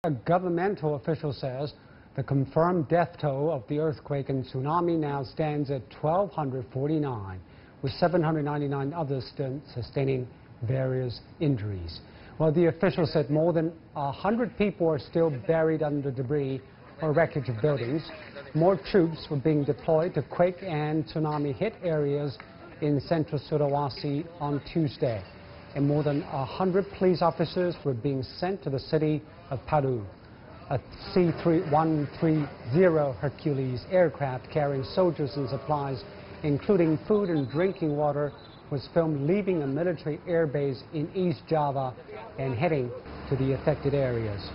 A governmental official says the confirmed death toll of the earthquake and tsunami now stands at 1,249, with 799 others sustaining various injuries. Well, the official said more than 100 people are still buried under debris or wreckage of buildings. More troops were being deployed to quake and tsunami-hit areas in central Sulawesi on Tuesday, and more than 100 police officers were being sent to the city of Palu. A C-130 Hercules aircraft carrying soldiers and supplies, including food and drinking water, was filmed leaving a military airbase in East Java and heading to the affected areas.